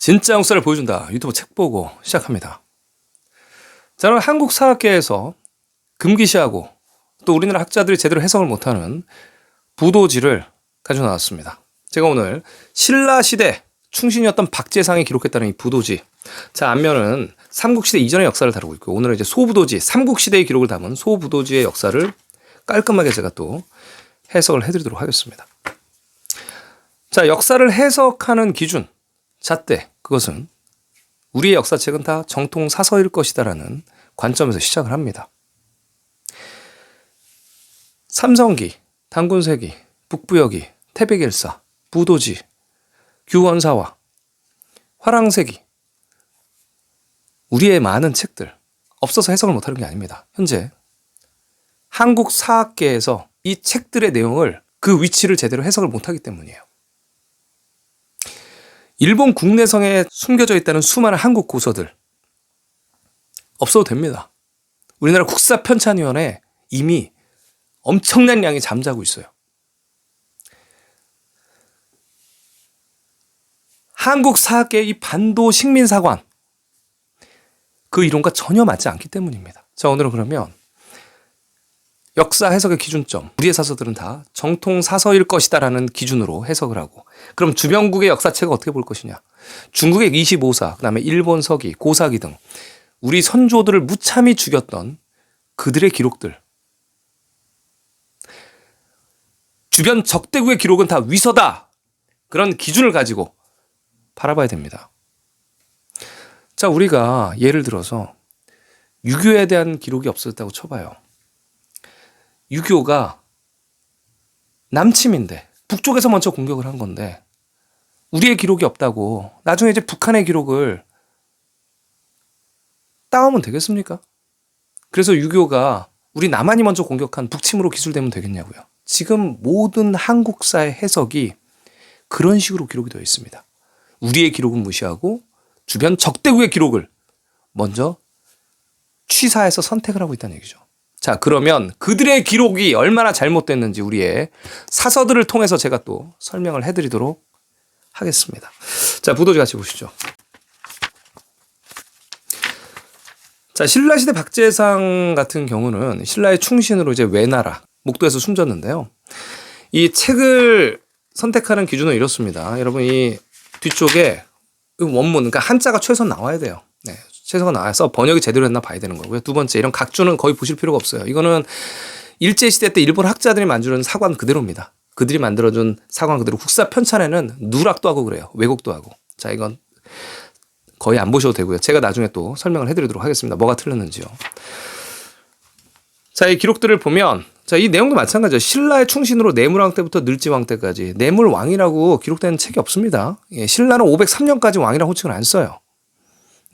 진짜 역사를 보여준다. 유튜브 책 보고 시작합니다. 저는 한국 사학계에서 금기시하고 또 우리나라 학자들이 제대로 해석을 못하는 부도지를 가지고 나왔습니다. 제가 오늘 신라시대 충신이었던 박재상이 기록했다는 이 부도지. 자, 앞면은 삼국시대 이전의 역사를 다루고 있고, 오늘은 이제 소부도지, 삼국시대의 기록을 담은 소부도지의 역사를 깔끔하게 제가 또 해석을 해드리도록 하겠습니다. 자, 역사를 해석하는 기준, 잣대, 그것은 우리의 역사책은 다 정통 사서일 것이다라는 관점에서 시작을 합니다. 삼성기, 단군세기, 북부여기, 태백일사, 부도지, 규원사화, 화랑세기, 우리의 많은 책들, 없어서 해석을 못하는 게 아닙니다. 현재 한국 사학계에서 이 책들의 내용을, 그 위치를 제대로 해석을 못하기 때문이에요. 일본 국내성에 숨겨져 있다는 수많은 한국 고서들 없어도 됩니다. 우리나라 국사편찬위원회 이미 엄청난 양이 잠자고 있어요. 한국 사학계의 이 반도 식민사관, 그 이론과 전혀 맞지 않기 때문입니다. 자, 오늘은 그러면 역사 해석의 기준점, 우리의 사서들은 다 정통 사서일 것이다라는 기준으로 해석을 하고, 그럼 주변국의 역사책을 어떻게 볼 것이냐. 중국의 25사, 그다음에 일본 서기, 고사기 등 우리 선조들을 무참히 죽였던 그들의 기록들, 주변 적대국의 기록은 다 위서다, 그런 기준을 가지고 바라봐야 됩니다. 자, 우리가 예를 들어서 유교에 대한 기록이 없었다고 쳐봐요. 유교가 남침인데 북쪽에서 먼저 공격을 한 건데 우리의 기록이 없다고 나중에 이제 북한의 기록을 따오면 되겠습니까? 그래서 유교가 우리 남한이 먼저 공격한 북침으로 기술되면 되겠냐고요. 지금 모든 한국사의 해석이 그런 식으로 기록이 되어 있습니다. 우리의 기록은 무시하고 주변 적대국의 기록을 먼저 취사해서 선택을 하고 있다는 얘기죠. 자, 그러면 그들의 기록이 얼마나 잘못됐는지 우리의 사서들을 통해서 제가 또 설명을 해드리도록 하겠습니다. 자, 부도지 같이 보시죠. 자, 신라시대 박재상 같은 경우는 신라의 충신으로 이제 외나라, 목도에서 숨졌는데요. 이 책을 선택하는 기준은 이렇습니다. 여러분, 이 뒤쪽에 원문, 그러니까 한자가 최소한 나와야 돼요. 네, 최소한 나와서 번역이 제대로 했나 봐야 되는 거고요. 두 번째, 이런 각주는 거의 보실 필요가 없어요. 이거는 일제시대 때 일본 학자들이 만들어준 사관 그대로입니다. 그들이 만들어준 사관 그대로. 국사 편찬에는 누락도 하고 그래요. 왜곡도 하고. 자, 이건 거의 안 보셔도 되고요. 제가 나중에 또 설명을 해드리도록 하겠습니다. 뭐가 틀렸는지요. 자, 이 기록들을 보면, 자, 이 내용도 마찬가지죠. 신라의 충신으로 내물왕 때부터 늘지왕 때까지 내물왕이라고 기록된 책이 없습니다. 예, 신라는 503년까지 왕이라고 호칭을 안 써요.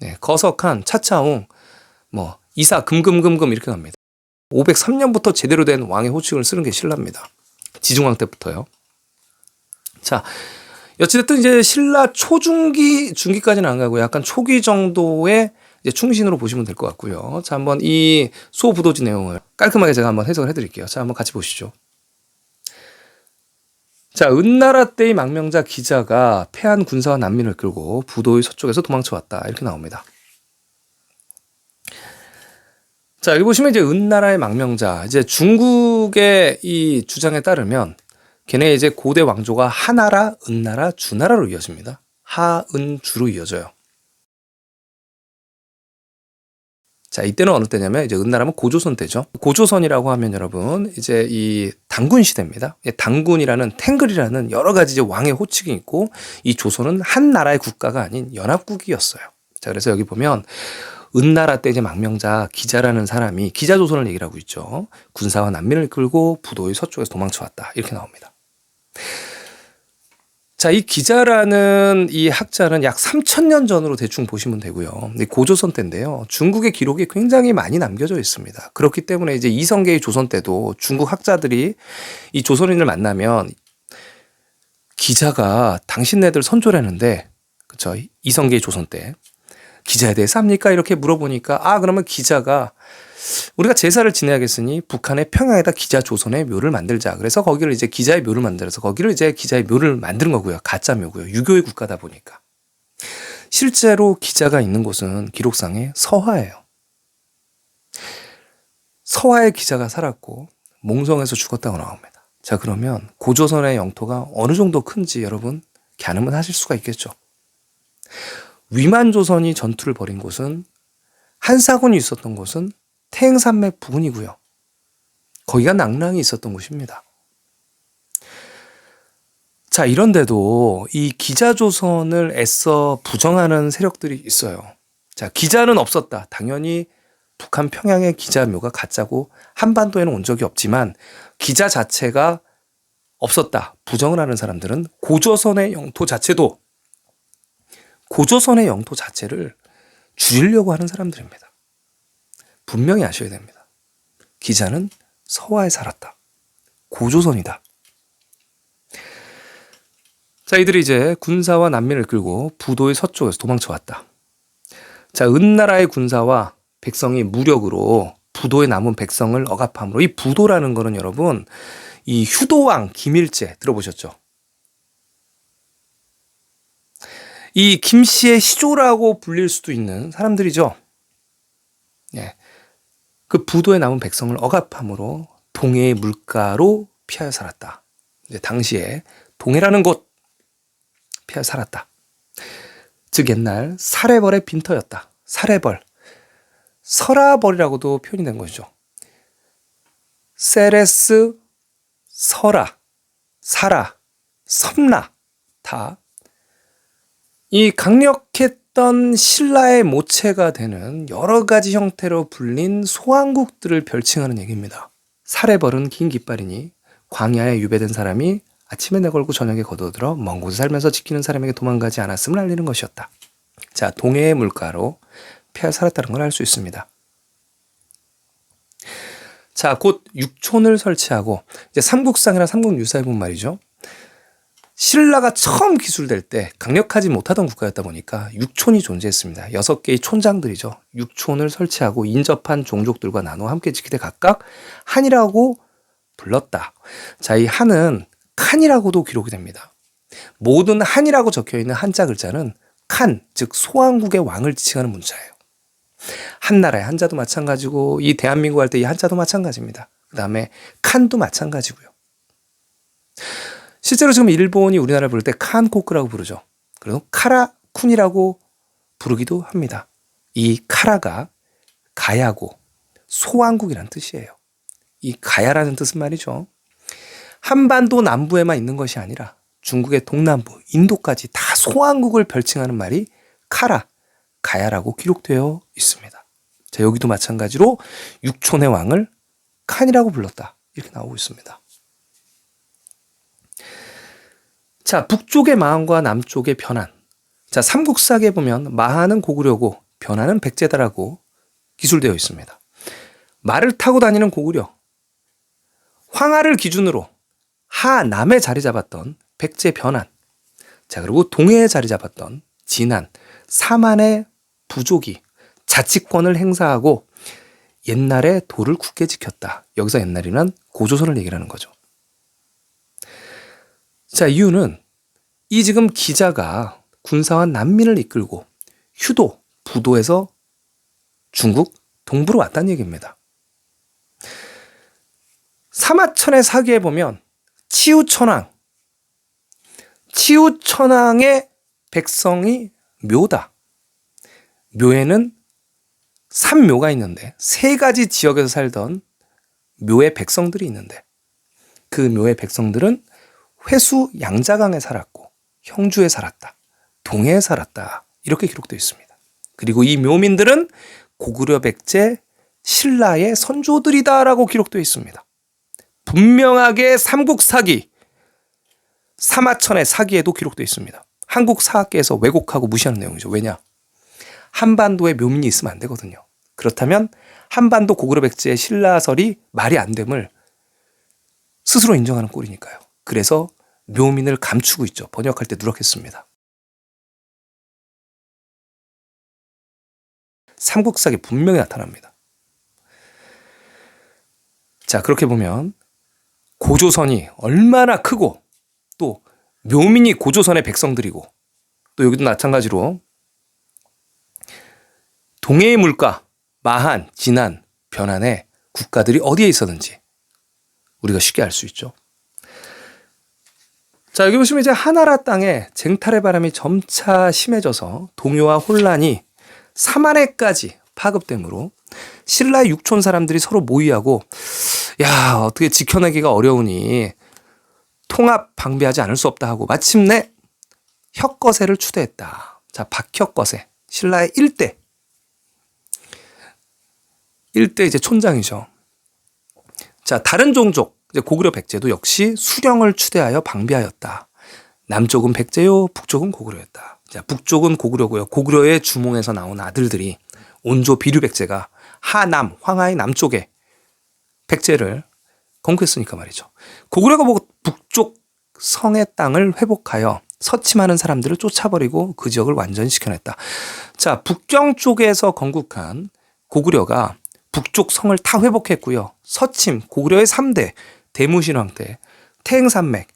네, 거석한, 차차웅, 뭐 이사, 금금금금 이렇게 갑니다. 503년부터 제대로 된 왕의 호칭을 쓰는 게 신라입니다. 지중왕 때부터요. 자, 어찌됐든 이제 신라 초중기, 중기까지는 안 가고 약간 초기 정도의 이제 충신으로 보시면 될 것 같고요. 자, 한번 이 소부도지 내용을 깔끔하게 제가 한번 해석을 해드릴게요. 자, 한번 같이 보시죠. 자, 은나라 때의 망명자 기자가 패한 군사와 난민을 끌고 부도의 서쪽에서 도망쳐 왔다. 이렇게 나옵니다. 자, 여기 보시면 이제 은나라의 망명자, 이제 중국의 이 주장에 따르면 걔네 이제 고대 왕조가 하나라, 은나라, 주나라로 이어집니다. 하은주로 이어져요. 자, 이때는 어느 때냐면 이제 은나라면 고조선 때죠. 고조선이라고 하면 여러분 이제 이 단군 시대입니다. 단군이라는 탱글이라는 여러 가지 이제 왕의 호칭이 있고, 이 조선은 한 나라의 국가가 아닌 연합국이었어요. 자, 그래서 여기 보면 은나라 때 이제 망명자 기자라는 사람이 기자조선을 얘기를 하고 있죠. 군사와 난민을 끌고 부도의 서쪽에서 도망쳐 왔다. 이렇게 나옵니다. 자, 이 기자라는 이 학자는 약 3000년 전으로 대충 보시면 되고요. 고조선 때인데요. 중국의 기록이 굉장히 많이 남겨져 있습니다. 그렇기 때문에 이제 이성계의 조선 때도 중국 학자들이 이 조선인을 만나면 기자가 당신네들 선조라는데, 그쵸? 이성계의 조선 때 기자에 대해서 합니까? 이렇게 물어보니까, 그러면 기자가 우리가 제사를 지내야겠으니 북한의 평양에다 기자 조선의 묘를 만들자. 그래서 거기를 이제 기자의 묘를 만들어서 거기를 이제 기자의 묘를 만드는 거고요. 가짜 묘고요. 유교의 국가다 보니까. 실제로 기자가 있는 곳은 기록상에 서화예요. 서화의 기자가 살았고 몽성에서 죽었다고 나옵니다. 자, 그러면 고조선의 영토가 어느 정도 큰지 여러분 가늠은 하실 수가 있겠죠. 위만조선이 전투를 벌인 곳은 한사군이 있었던 곳은 태행산맥 부근이고요. 거기가 낭랑이 있었던 곳입니다. 자, 이런데도 이 기자조선을 애써 부정하는 세력들이 있어요. 자, 기자는 없었다. 당연히 북한 평양의 기자묘가 가짜고 한반도에는 온 적이 없지만 기자 자체가 없었다. 부정을 하는 사람들은 고조선의 영토 자체를 줄이려고 하는 사람들입니다. 분명히 아셔야 됩니다. 기자는 서화에 살았다. 고조선이다. 자, 이들이 이제 군사와 난민을 끌고 부도의 서쪽에서 도망쳐왔다. 자, 은나라의 군사와 백성이 무력으로 부도에 남은 백성을 억압함으로, 이 부도라는 거는 여러분 이 휴도왕 김일재 들어보셨죠? 이 김씨의 시조라고 불릴 수도 있는 사람들이죠. 예. 그 부도에 남은 백성을 억압함으로 동해의 물가로 피하여 살았다. 이제 당시에 동해라는 곳 피하여 살았다. 즉 옛날 사레벌의 빈터였다. 사레벌. 설아벌이라고도 표현이 된 것이죠. 세레스, 설아, 사라, 섬라 다 이 강력했던 신라의 모체가 되는 여러 가지 형태로 불린 소왕국들을 별칭하는 얘기입니다. 사레벌은 긴 깃발이니 광야에 유배된 사람이 아침에 내걸고 저녁에 걷어들어 먼 곳에 살면서 지키는 사람에게 도망가지 않았음을 알리는 것이었다. 자, 동해의 물가로 피하여 살았다는 걸 알 수 있습니다. 자, 곧 육촌을 설치하고 이제 삼국상이나 삼국유사에 본 말이죠. 신라가 처음 기술될 때 강력하지 못하던 국가였다 보니까 육촌이 존재했습니다. 6개의 촌장들이죠. 육촌을 설치하고 인접한 종족들과 나누어 함께 지키되 각각 한이라고 불렀다. 자, 이 한은 칸이라고도 기록이 됩니다. 모든 한이라고 적혀있는 한자 글자는 칸, 즉 소왕국의 왕을 지칭하는 문자예요. 한나라의 한자도 마찬가지고 이 대한민국 할 때 이 한자도 마찬가지입니다. 그 다음에 칸도 마찬가지고요. 실제로 지금 일본이 우리나라를 부를 때 칸코크라고 부르죠. 그리고 카라쿤이라고 부르기도 합니다. 이 카라가 가야고 소왕국이라는 뜻이에요. 이 가야라는 뜻은 말이죠. 한반도 남부에만 있는 것이 아니라 중국의 동남부, 인도까지 다 소왕국을 별칭하는 말이 카라, 가야라고 기록되어 있습니다. 자, 여기도 마찬가지로 육촌의 왕을 칸이라고 불렀다. 이렇게 나오고 있습니다. 자, 북쪽의 마한과 남쪽의 변한. 자, 삼국사기에 보면 마한은 고구려고 변한은 백제다라고 기술되어 있습니다. 말을 타고 다니는 고구려. 황하를 기준으로 하남에 자리 잡았던 백제 변한. 자, 그리고 동해에 자리 잡았던 진한, 사만의 부족이 자치권을 행사하고 옛날에 도를 굳게 지켰다. 여기서 옛날이란 고조선을 얘기하는 거죠. 자, 이유는 이 지금 기자가 군사와 난민을 이끌고 휴도, 부도에서 중국 동부로 왔다는 얘기입니다. 사마천의 사기에 보면 치우천왕의 백성이 묘다. 묘에는 3묘가 있는데 3가지 지역에서 살던 묘의 백성들이 있는데 그 묘의 백성들은 회수 양자강에 살았고 형주에 살았다. 동해에 살았다. 이렇게 기록되어 있습니다. 그리고 이 묘민들은 고구려 백제 신라의 선조들이다라고 기록되어 있습니다. 분명하게 삼국사기, 사마천의 사기에도 기록되어 있습니다. 한국 사학계에서 왜곡하고 무시하는 내용이죠. 왜냐? 한반도에 묘민이 있으면 안 되거든요. 그렇다면 한반도 고구려 백제의 신라설이 말이 안 됨을 스스로 인정하는 꼴이니까요. 그래서 묘민을 감추고 있죠. 번역할 때 누락했습니다. 삼국사기 분명히 나타납니다. 자, 그렇게 보면 고조선이 얼마나 크고 또 묘민이 고조선의 백성들이고 또 여기도 마찬가지로 동해의 물가, 마한, 진안, 변환의 국가들이 어디에 있었는지 우리가 쉽게 알 수 있죠. 자, 여기 보시면 이제 하나라 땅에 쟁탈의 바람이 점차 심해져서 동요와 혼란이 사만해까지 파급되므로 신라의 육촌 사람들이 서로 모의하고 야, 어떻게 지켜내기가 어려우니 통합 방비하지 않을 수 없다 하고 마침내 혁거세를 추대했다. 자, 박혁거세, 신라의 1대 이제 촌장이죠. 자, 다른 종족, 이제 고구려 백제도 역시 수령을 추대하여 방비하였다. 남쪽은 백제요, 북쪽은 고구려였다. 자, 북쪽은 고구려고요. 고구려의 주몽에서 나온 아들들이 온조 비류 백제가 하남, 황하의 남쪽에 백제를 건국했으니까 말이죠. 고구려가 북쪽 성의 땅을 회복하여 서침하는 사람들을 쫓아버리고 그 지역을 완전히 지켜냈다. 자, 북경 쪽에서 건국한 고구려가 북쪽 성을 다 회복했고요. 서침, 고구려의 3대, 대무신왕 때 태행산맥,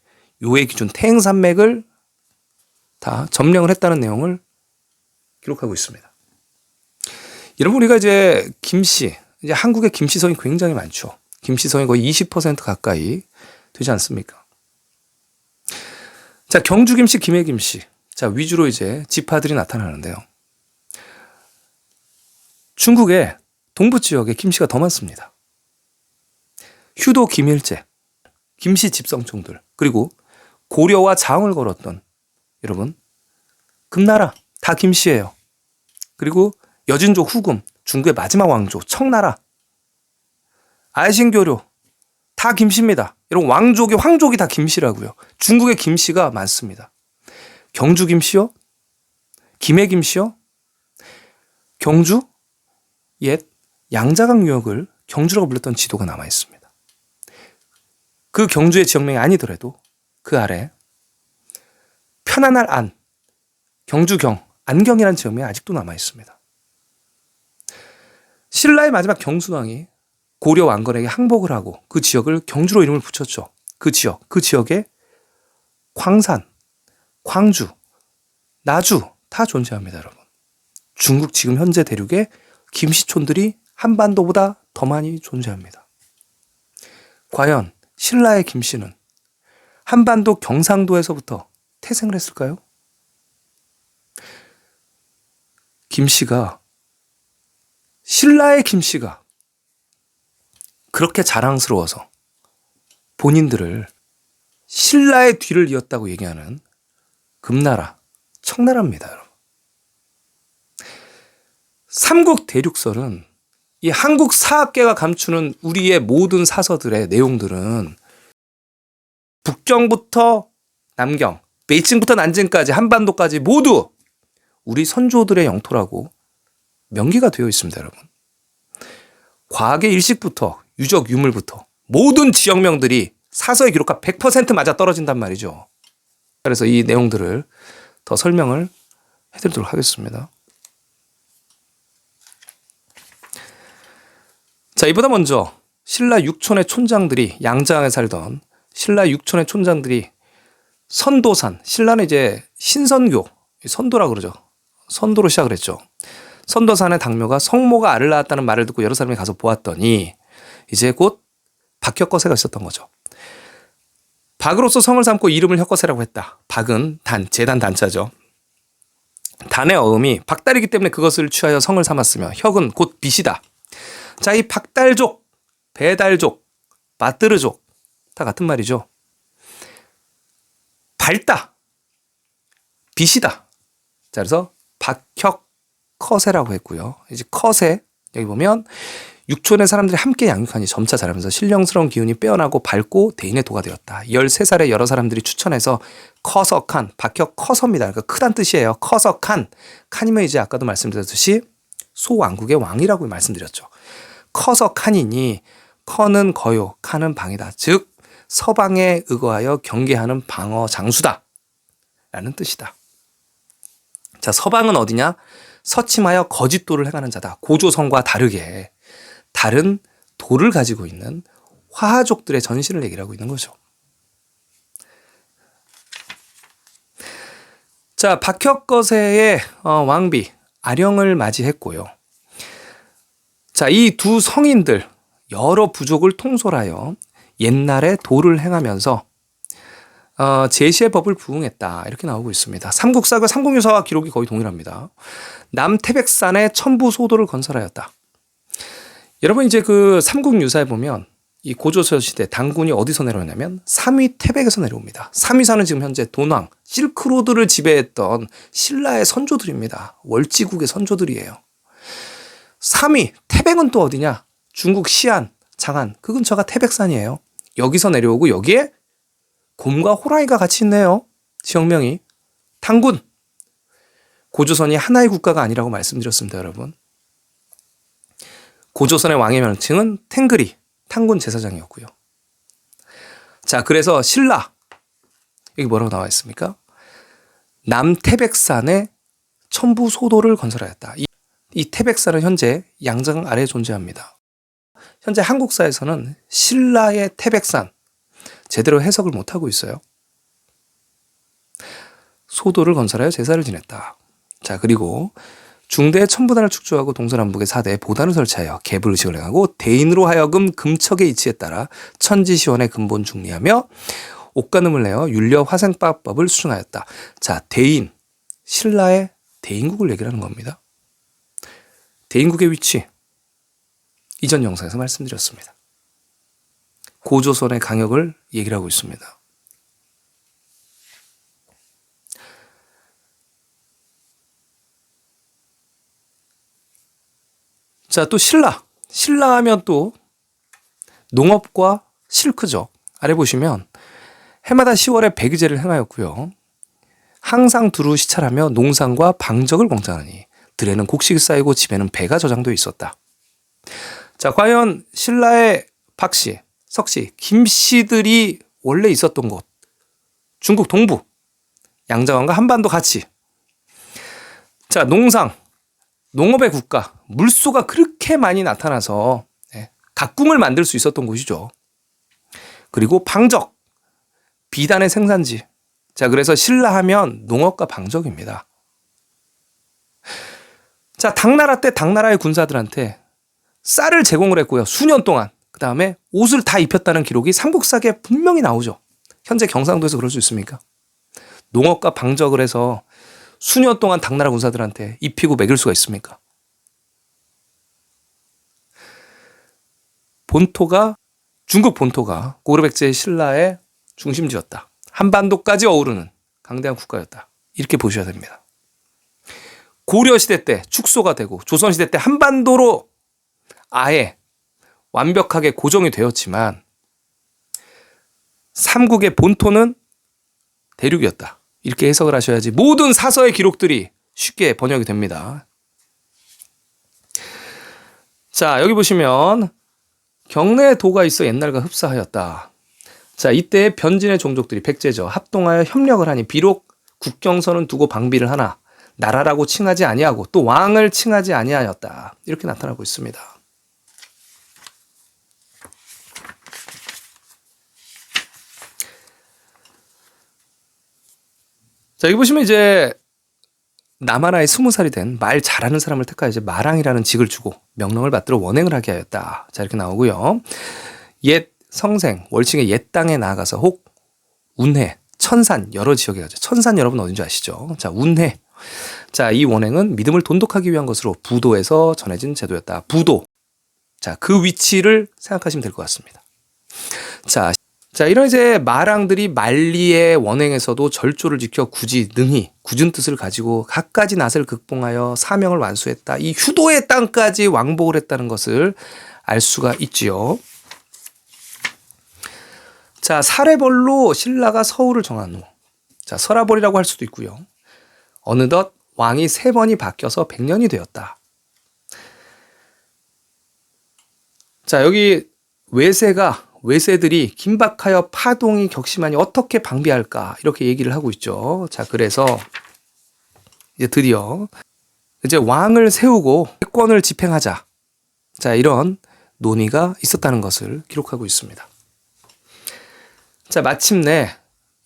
요의 기준 태행산맥을 다 점령을 했다는 내용을 기록하고 있습니다. 여러분, 우리가 이제 김씨, 이제 한국의 김씨성이 굉장히 많죠. 김씨성이 거의 20% 가까이 되지 않습니까? 자, 경주 김씨, 김해 김씨. 자, 위주로 이제 지파들이 나타나는데요. 중국의 동부 지역에 김씨가 더 많습니다. 휴도 김일제, 김씨 집성총들, 그리고 고려와 장을 걸었던 여러분 금나라 다 김씨예요. 그리고 여진족 후금, 중국의 마지막 왕조 청나라, 아이신교류 다 김씨입니다. 여러분 왕족이 황족이 다 김씨라고요. 중국의 김씨가 많습니다. 경주 김씨요, 김해 김씨요, 경주 옛 양자강 유역을 경주라고 불렀던 지도가 남아 있습니다. 그 경주의 지역명이 아니더라도 그 아래 편안할 안, 경주경, 안경이라는 지역명이 아직도 남아 있습니다. 신라의 마지막 경순왕이 고려 왕건에게 항복을 하고 그 지역을 경주로 이름을 붙였죠. 그 지역에 광산, 광주, 나주 다 존재합니다, 여러분. 중국 지금 현재 대륙에 김씨촌들이 한반도보다 더 많이 존재합니다. 과연 신라의 김씨는 한반도 경상도에서부터 태생을 했을까요? 신라의 김씨가 그렇게 자랑스러워서 본인들을 신라의 뒤를 이었다고 얘기하는 금나라, 청나라입니다, 여러분. 삼국 대륙설은 이 한국 사학계가 감추는 우리의 모든 사서들의 내용들은 북경부터 남경, 베이징부터 난징까지 한반도까지 모두 우리 선조들의 영토라고 명기가 되어 있습니다, 여러분. 과학의 일식부터 유적 유물부터 모든 지역명들이 사서에 기록한 100% 맞아 떨어진단 말이죠. 그래서 이 내용들을 더 설명을 해드리도록 하겠습니다. 자, 이보다 먼저 신라 육촌의 촌장들이 양장에 살던 신라 육촌의 촌장들이 선도산, 신라는 이제 신선교, 선도라 그러죠. 선도로 시작을 했죠. 선도산의 당묘가 성모가 알을 낳았다는 말을 듣고 여러 사람이 가서 보았더니 이제 곧 박혁거세가 있었던 거죠. 박으로서 성을 삼고 이름을 혁거세라고 했다. 박은 단, 재단 단자죠. 단의 어음이 박달이기 때문에 그것을 취하여 성을 삼았으며 혁은 곧 빛이다. 자, 이 박달족, 배달족, 마뜨르족 다 같은 말이죠. 밝다, 빛이다. 자, 그래서 박혁커세라고 했고요. 이제 커세, 여기 보면 육촌의 사람들이 함께 양육하니 점차 자라면서 신령스러운 기운이 빼어나고 밝고 대인의 도가 되었다. 13살에 여러 사람들이 추천해서 커서칸, 박혁커서입니다. 그러니까 크다는 뜻이에요. 커서칸, 칸이면 이제 아까도 말씀드렸듯이 소왕국의 왕이라고 말씀드렸죠. 커서칸이니 커는 거요, 칸은 방이다. 즉 서방에 의거하여 경계하는 방어 장수다 라는 뜻이다. 자, 서방은 어디냐? 서침하여 거짓도를 행하는 자다. 고조성과 다르게 다른 도를 가지고 있는 화하족들의 전신을 얘기를 하고 있는 거죠. 자, 박혁거세의 왕비 아령을 맞이했고요. 자, 이 두 성인들 여러 부족을 통솔하여 옛날에 도를 행하면서 제시의 법을 부응했다. 이렇게 나오고 있습니다. 삼국사가 삼국유사와 기록이 거의 동일합니다. 남태백산에 천부소도를 건설하였다. 여러분 이제 그 삼국유사에 보면 이 고조선 시대 당군이 어디서 내려오냐면 삼위 태백에서 내려옵니다. 삼위사는 지금 현재 돈왕, 실크로드를 지배했던 신라의 선조들입니다. 월지국의 선조들이에요. 삼위 태백은 또 어디냐? 중국 시안, 장안 그 근처가 태백산이에요. 여기서 내려오고 여기에 곰과 호랑이가 같이 있네요. 지역명이. 당군. 고조선이 하나의 국가가 아니라고 말씀드렸습니다, 여러분. 고조선의 왕의 명칭은 탱그리, 탕군 제사장이었고요. 자, 그래서 신라. 여기 뭐라고 나와 있습니까? 남태백산에 천부소도를 건설하였다. 이 태백산은 현재 양장 아래에 존재합니다. 현재 한국사에서는 신라의 태백산 제대로 해석을 못하고 있어요. 소도를 건설하여 제사를 지냈다. 자, 그리고 중대의 천부단을 축조하고 동서남북의 4대에 보단을 설치하여 계불의식을 행하고 대인으로 하여금 금척의 이치에 따라 천지시원의 근본 중리하며 옥간음을 내어 율려 화생법을 수정하였다. 자, 대인, 신라의 대인국을 얘기를 하는 겁니다. 대인국의 위치, 이전 영상에서 말씀드렸습니다. 고조선의 강역을 얘기를 하고 있습니다. 자, 또 신라. 신라 하면 또 농업과 실크죠. 아래 보시면 해마다 10월에 백의제를 행하였고요. 항상 두루 시찰하며 농산과 방적을 공장하니 들에는 곡식이 쌓이고 집에는 배가 저장되어 있었다. 자, 과연 신라의 박씨, 석씨, 김씨들이 원래 있었던 곳, 중국 동부, 양자강과 한반도 같이. 자, 농업의 국가, 물소가 그렇게 많이 나타나서 각궁을 만들 수 있었던 곳이죠. 그리고 방적, 비단의 생산지. 자, 그래서 신라 하면 농업과 방적입니다. 자, 당나라 때 당나라의 군사들한테 쌀을 제공을 했고요. 수년 동안. 그 다음에 옷을 다 입혔다는 기록이 삼국사기에 분명히 나오죠. 현재 경상도에서 그럴 수 있습니까? 농업과 방적을 해서 수년 동안 당나라 군사들한테 입히고 먹일 수가 있습니까? 중국 본토가 고르백제의 신라의 중심지였다. 한반도까지 어우르는 강대한 국가였다. 이렇게 보셔야 됩니다. 고려시대 때 축소가 되고 조선시대 때 한반도로 아예 완벽하게 고정이 되었지만 삼국의 본토는 대륙이었다. 이렇게 해석을 하셔야지 모든 사서의 기록들이 쉽게 번역이 됩니다. 자, 여기 보시면 경내에 도가 있어 옛날과 흡사하였다. 자, 이때 변진의 종족들이 백제죠. 합동하여 협력을 하니 비록 국경선은 두고 방비를 하나 나라라고 칭하지 아니하고 또 왕을 칭하지 아니하였다. 이렇게 나타나고 있습니다. 자, 여기 보시면 이제 남하나에 20살이 된 말 잘하는 사람을 택하여 이제 마랑이라는 직을 주고 명령을 받들어 원행을 하게 하였다. 자, 이렇게 나오고요. 옛 성생, 월칭의 옛 땅에 나아가서 혹 운해, 천산 여러 지역에 가죠. 천산 여러분 어딘지 아시죠? 자, 운해. 자, 이 원행은 믿음을 돈독하기 위한 것으로 부도에서 전해진 제도였다. 부도. 자, 그 위치를 생각하시면 될 것 같습니다. 자, 이런 이제 마랑들이 만리의 원행에서도 절조를 지켜 굳이 능히 굳은 뜻을 가지고 갖가지 낯을 극복하여 사명을 완수했다. 이 휴도의 땅까지 왕복을 했다는 것을 알 수가 있지요. 자, 사례벌로 신라가 서울을 정한 후, 자, 설화벌이라고 할 수도 있고요. 어느덧 왕이 3번이 바뀌어서 100년이 되었다. 자, 여기 외세들이 긴박하여 파동이 격심하니 어떻게 방비할까 이렇게 얘기를 하고 있죠. 자, 그래서 이제 드디어 이제 왕을 세우고 패권을 집행하자. 자, 이런 논의가 있었다는 것을 기록하고 있습니다. 자, 마침내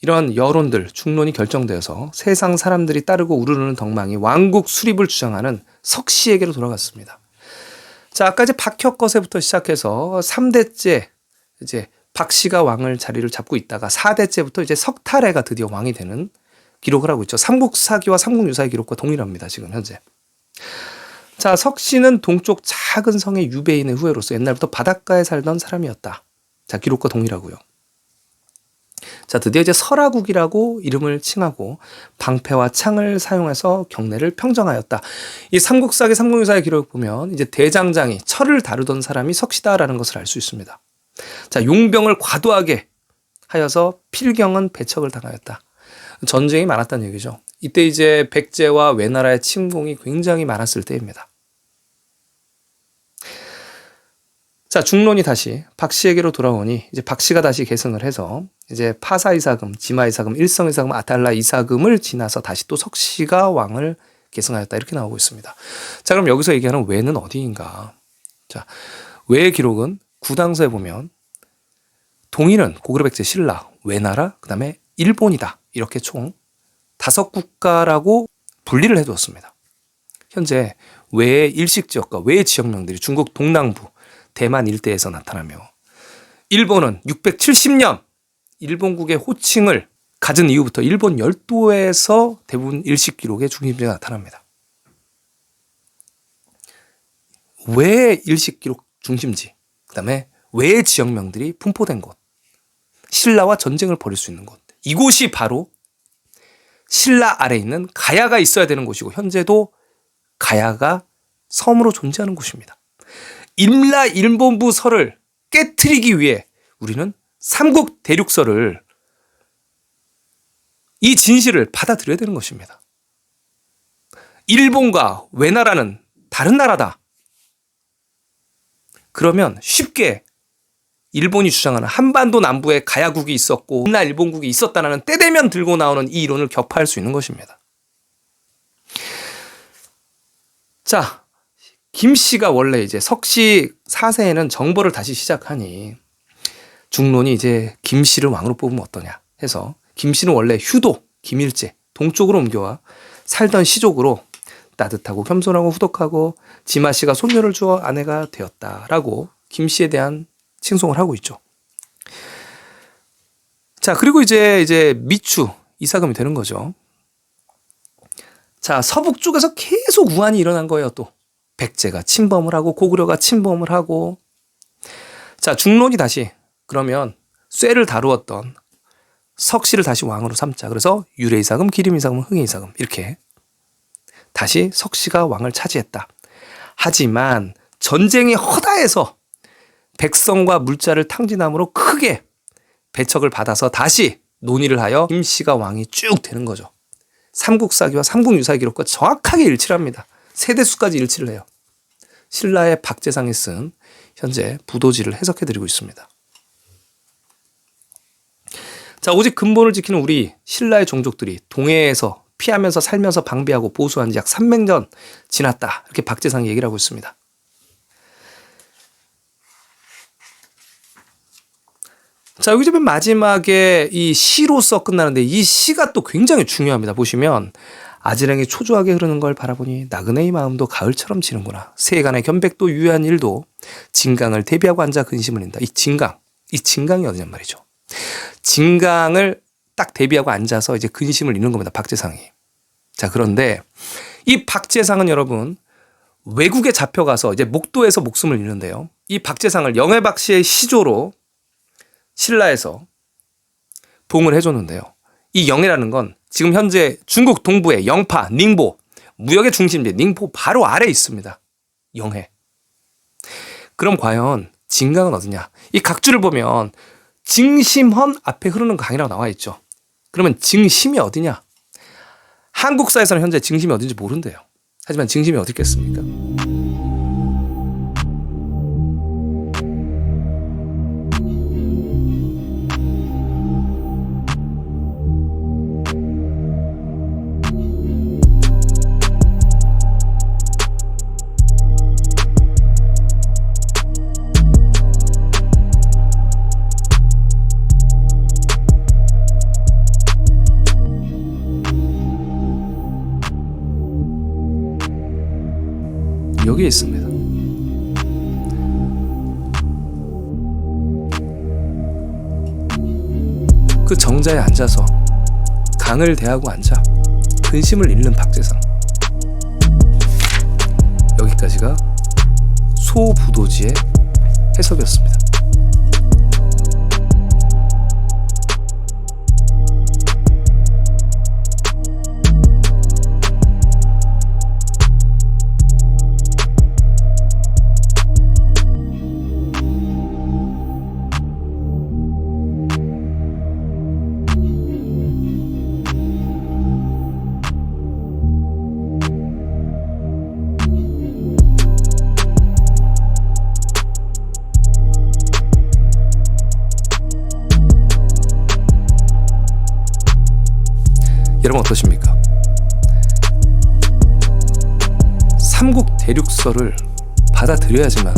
이런 여론들, 중론이 결정되어서 세상 사람들이 따르고 우르르는 덕망이 왕국 수립을 주장하는 석씨에게로 돌아갔습니다. 자, 아까 이제 박혁거세부터 시작해서 3대째 이제 박씨가 왕을 자리를 잡고 있다가 4대째부터 이제 석탈해가 드디어 왕이 되는 기록을 하고 있죠. 삼국사기와 삼국유사의 기록과 동일합니다. 지금 현재. 자, 석씨는 동쪽 작은 성의 유배인의 후예로서 옛날부터 바닷가에 살던 사람이었다. 자, 기록과 동일하고요. 자, 드디어 이제 설화국이라고 이름을 칭하고 방패와 창을 사용해서 경내를 평정하였다. 이 삼국사기 삼국유사의 기록을 보면 이제 대장장이 철을 다루던 사람이 석씨다라는 것을 알 수 있습니다. 자, 용병을 과도하게 하여서 필경은 배척을 당하였다. 전쟁이 많았다는 얘기죠. 이때 이제 백제와 외나라의 침공이 굉장히 많았을 때입니다. 자, 중론이 다시 박씨에게로 돌아오니 이제 박씨가 다시 계승을 해서 이제 파사이사금, 지마이사금, 일성이사금, 아탈라이사금을 지나서 다시 또 석씨가 왕을 계승하였다. 이렇게 나오고 있습니다. 자, 그럼 여기서 얘기하는 외는 어디인가? 자, 외의 기록은 구당서에 보면 동일은 고구려 백제 신라, 외나라, 그 다음에 일본이다. 이렇게 총 5국가라고 분리를 해두었습니다. 현재 외의 일식지역과 외의 지역명들이 중국 동남부, 대만 일대에서 나타나며 일본은 670년 일본국의 호칭을 가진 이후부터 일본 열도에서 대부분 일식 기록의 중심지가 나타납니다. 외의 일식 기록 중심지, 그 다음에 외의 지역명들이 분포된 곳, 신라와 전쟁을 벌일 수 있는 곳, 이곳이 바로 신라 아래에 있는 가야가 있어야 되는 곳이고 현재도 가야가 섬으로 존재하는 곳입니다. 임라 일본부 설을 깨트리기 위해 우리는 삼국 대륙설을 이 진실을 받아들여야 되는 것입니다. 일본과 외나라는 다른 나라다. 그러면 쉽게 일본이 주장하는 한반도 남부에 가야국이 있었고 임라 일본국이 있었다는 때되면 들고 나오는 이 이론을 격파할 수 있는 것입니다. 자, 김씨가 원래 이제 석씨 4세에는 정벌을 다시 시작하니 중론이 이제 김씨를 왕으로 뽑으면 어떠냐 해서 김씨는 원래 휴도, 김일제, 동쪽으로 옮겨와 살던 시족으로 따뜻하고 겸손하고 후덕하고 지마씨가 손녀를 주어 아내가 되었다라고 김씨에 대한 칭송을 하고 있죠. 자, 그리고 이제 미추, 이사금이 되는 거죠. 자, 서북 쪽에서 계속 우환이 일어난 거예요. 또 백제가 침범을 하고 고구려가 침범을 하고. 자, 중론이 다시 그러면 쇠를 다루었던 석씨를 다시 왕으로 삼자. 그래서 유래이사금, 기림이사금, 흥해이사금 이렇게 다시 석씨가 왕을 차지했다. 하지만 전쟁이 허다해서 백성과 물자를 탕진함으로 크게 배척을 받아서 다시 논의를 하여 김씨가 왕이 쭉 되는 거죠. 삼국사기와 삼국유사의 기록과 정확하게 일치를 합니다. 세대수까지 일치를 해요. 신라의 박재상이 쓴 현재 부도지를 해석해드리고 있습니다. 자, 오직 근본을 지키는 우리 신라의 종족들이 동해에서 피하면서 살면서 방비하고 보수한 지 약 300년 지났다. 이렇게 박재상이 얘기를 하고 있습니다. 자, 여기 맨 마지막에 이 시로서 끝나는데 이 시가 또 굉장히 중요합니다. 보시면 아지랑이 초조하게 흐르는 걸 바라보니 나그네의 마음도 가을처럼 지는구나. 세간의 견백도 유효한 일도 진강을 대비하고 앉아 근심을 낸다. 이 진강이 어디냔 말이죠. 진강을 딱 대비하고 앉아서 이제 근심을 잃는 겁니다. 박재상이. 자, 그런데 이 박재상은 여러분 외국에 잡혀가서 이제 목도에서 목숨을 잃는데요. 이 박재상을 영해박 씨의 시조로 신라에서 봉을 해줬는데요. 이 영해라는 건 지금 현재 중국 동부의 영파, 닝보, 무역의 중심지 닝보 바로 아래에 있습니다. 영해. 그럼 과연 진강은 어디냐? 이 각주를 보면 징심헌 앞에 흐르는 강이라고 나와 있죠. 그러면 징심이 어디냐? 한국사에서는 현재 징심이 어딘지 모른대요. 하지만 징심이 어디 있겠습니까? 여기에 있습니다. 그 정자에 앉아서 강을 대하고 앉아 근심을 잃는 박재상. 여기까지가 소부도지의 해석이었습니다. 여러분 어떠십니까? 삼국 대륙서를 받아들여야지만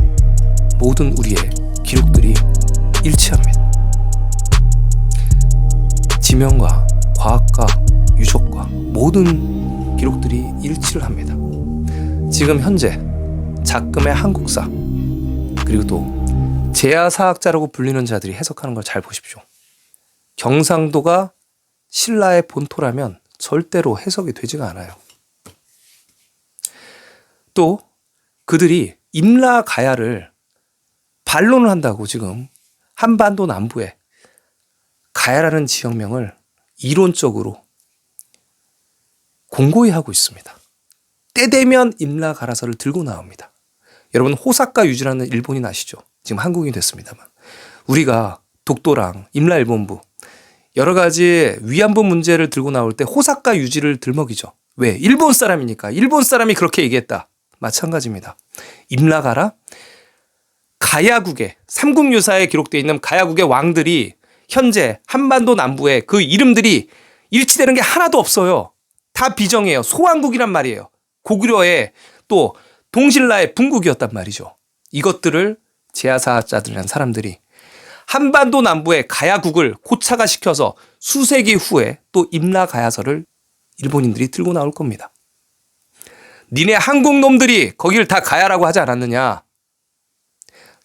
모든 우리의 기록들이 일치합니다. 지명과 과학과 유적과 모든 기록들이 일치를 합니다. 지금 현재 작금의 한국사 그리고 또 제야사학자라고 불리는 자들이 해석하는 걸 잘 보십시오. 경상도가 신라의 본토라면 절대로 해석이 되지가 않아요. 또 그들이 임라가야를 반론을 한다고 지금 한반도 남부에 가야라는 지역명을 이론적으로 공고히 하고 있습니다. 때 되면 임라가라서를 들고 나옵니다. 여러분 호사카 유지라는 일본인 아시죠? 지금 한국인이 됐습니다만 우리가 독도랑 임라일본부 여러 가지 위안부 문제를 들고 나올 때 호사카 유지를 들먹이죠. 왜? 일본 사람이니까. 일본 사람이 그렇게 얘기했다. 마찬가지입니다. 임라가라 가야국의 삼국유사에 기록되어 있는 가야국의 왕들이 현재 한반도 남부에 그 이름들이 일치되는 게 하나도 없어요. 다 비정해요. 소왕국이란 말이에요. 고구려의 또 동신라의 분국이었단 말이죠. 이것들을 제야사자들이라는 사람들이 한반도 남부의 가야국을 고착화시켜서 수세기 후에 또 임라가야서를 일본인들이 들고 나올 겁니다. 니네 한국 놈들이 거길 다 가야라고 하지 않았느냐.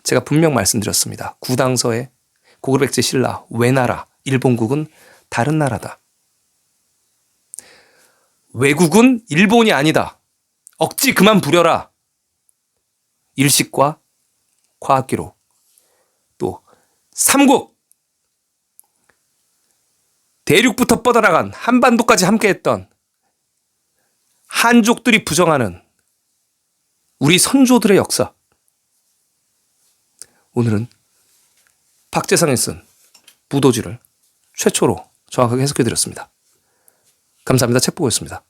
제가 분명 말씀드렸습니다. 구당서에 고구려백제 신라, 외나라, 일본국은 다른 나라다. 외국은 일본이 아니다. 억지 그만 부려라. 일식과 과학기록 또 삼국 대륙부터 뻗어나간 한반도까지 함께했던 한족들이 부정하는 우리 선조들의 역사. 오늘은 박재상이 쓴 부도지를 최초로 정확하게 해석해드렸습니다. 감사합니다. 책 보고 있습니다.